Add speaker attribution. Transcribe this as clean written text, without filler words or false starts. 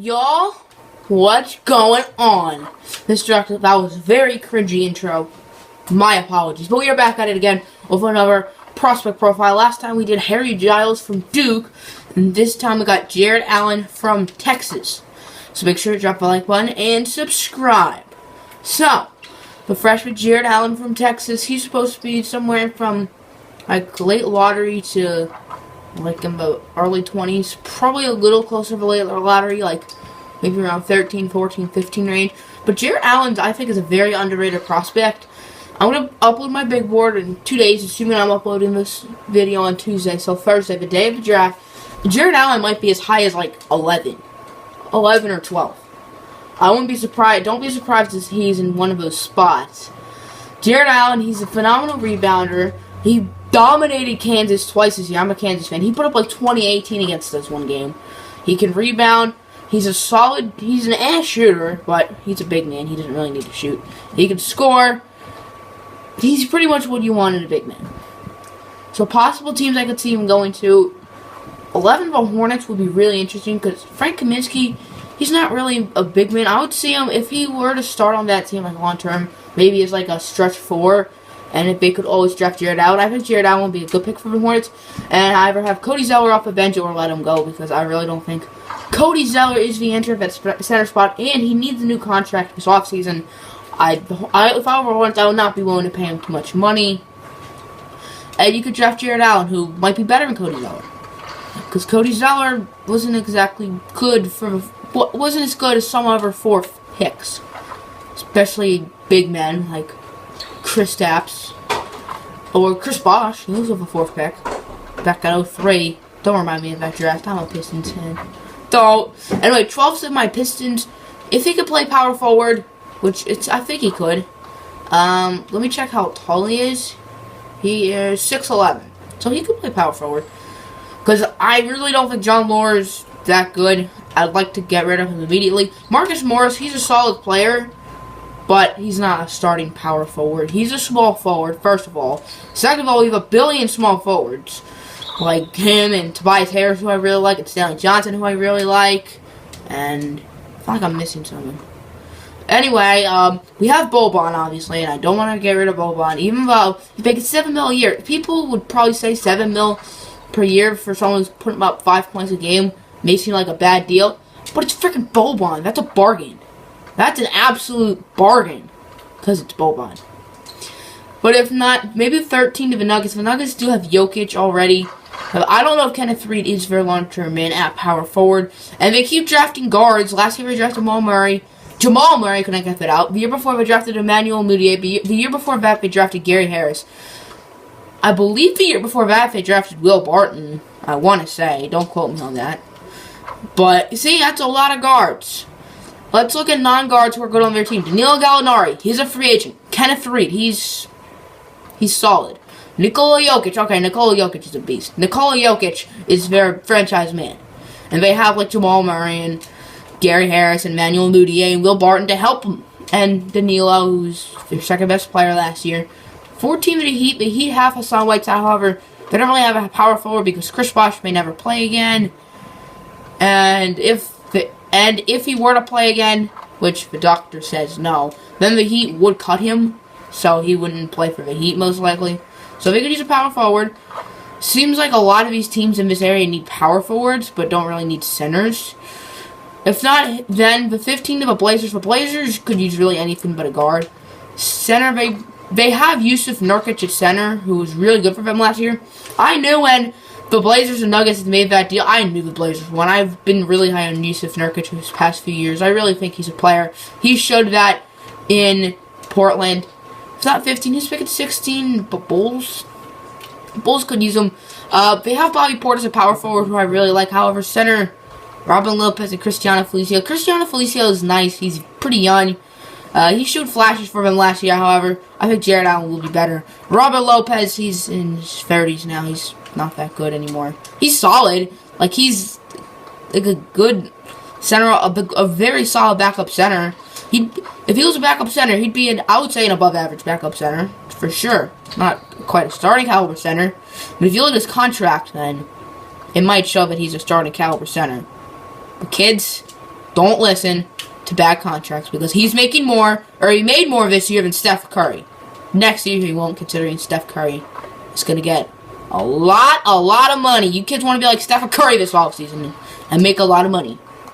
Speaker 1: Y'all, what's going on? That was a very cringy intro. My apologies. But we are back at it again with another prospect profile. Last time we did Harry Giles from Duke, and this time we got Jarrett Allen from Texas. So make sure to drop a like button and subscribe. So, the freshman Jarrett Allen from Texas, he's supposed to be somewhere from like late lottery to like in the early 20s, probably a little closer to the late lottery, like maybe around 13, 14, 15 range. But Jarrett Allen, I think, is a very underrated prospect. I'm going to upload my big board in 2 days, assuming I'm uploading this video on Tuesday. So Thursday, the day of the draft, Jarrett Allen might be as high as like 11 or 12. I wouldn't be surprised. Don't be surprised if he's in one of those spots. Jarrett Allen, he's a phenomenal rebounder. He dominated Kansas twice this year. I'm a Kansas fan. He put up like 2018 against us one game. He can rebound. He's an ass shooter, but he's a big man. He doesn't really need to shoot. He can score. He's pretty much what you want in a big man. So possible teams I could see him going to. 11 of the Hornets would be really interesting because Frank Kaminsky, he's not really a big man. I would see him, if he were to start on that team like long term, maybe as like a stretch 4. And if they could always draft Jarrett Allen, I think Jarrett Allen would be a good pick for the Hornets. And I either have Cody Zeller off the bench or let him go because I really don't think Cody Zeller is the answer at that center spot, and he needs a new contract this offseason. If I were Hornets, I would not be willing to pay him too much money. And you could draft Jarrett Allen, who might be better than Cody Zeller, because Cody Zeller wasn't exactly good wasn't as good as some other 4 picks, especially big men like Chris Stapps or Chris Bosh. He was with a 4th pick back in 03. Don't remind me of that draft. I'm a Pistons fan. So anyway, 12's of my Pistons. If he could play power forward, which I think he could. Let me check how tall he is. He is 6'11", so he could play power forward. Because I really don't think John Moore is that good. I'd like to get rid of him immediately. Marcus Morris, he's a solid player, but he's not a starting power forward. He's a small forward, first of all. Second of all, we have a billion small forwards, like him and Tobias Harris, who I really like, and Stanley Johnson, who I really like, and I feel like I'm missing someone. Anyway, we have Boban, obviously, and I don't want to get rid of Boban, even though he's making $7 million a year. People would probably say $7 million per year for someone who's putting up 5 points a game may seem like a bad deal, but it's freaking Boban. That's a bargain. That's an absolute bargain, because it's Boban. But if not, maybe 13 to the Nuggets. The Nuggets do have Jokic already. I don't know if Kenneth Reed is their long-term man at power forward. And they keep drafting guards. Last year they drafted Jamal Murray. Couldn't get that out. The year before they drafted Emmanuel Mudiay. The year before that they drafted Gary Harris. I believe the year before that they drafted Will Barton. I want to say. Don't quote me on that. But, see, that's a lot of guards. Let's look at non-guards who are good on their team. Danilo Gallinari, he's a free agent. Kenneth Reed, he's solid. Nikola Jokic, okay, Nikola Jokic is a beast. Nikola Jokic is their franchise man. And they have, like, Jamal Murray and Gary Harris and Emmanuel Mudiay and Will Barton to help them. And Danilo, who's their second-best player last year. 14 to the Heat have Hassan Whiteside, however, they don't really have a power forward because Chris Bosh may never play again. And if he were to play again, which the doctor says no, then the Heat would cut him, so he wouldn't play for the Heat most likely. So they could use a power forward. Seems like a lot of these teams in this area need power forwards, but don't really need centers. If not, then the 15 of the Blazers. The Blazers could use really anything but a guard. Center, they have Yusuf Nurkic at center, who was really good for them last year. I knew when the Blazers and Nuggets made that deal, I knew the Blazers won. I've been really high on Yusuf Nurkic these past few years. I really think he's a player. He showed that in Portland. It's not 15, he's picking 16, but Bulls could use him. They have Bobby Portis, a power forward, who I really like. However, center, Robin Lopez and Cristiano Felicio. Cristiano Felicio is nice. He's pretty young. He showed flashes for him last year, however. I think Jarrett Allen will be better. Robin Lopez, he's in his 30s now. He's not that good anymore. He's solid. Like, he's like a good center, a very solid backup center. If he was a backup center, he'd be I would say an above-average backup center, for sure. Not quite a starting caliber center. But if you look at his contract, then it might show that he's a starting caliber center. But kids, don't listen to bad contracts because he's making more, or he made more this year than Steph Curry. Next year, he won't, considering Steph Curry is going to get a lot of money. You kids want to be like Steph Curry this offseason and make a lot of money.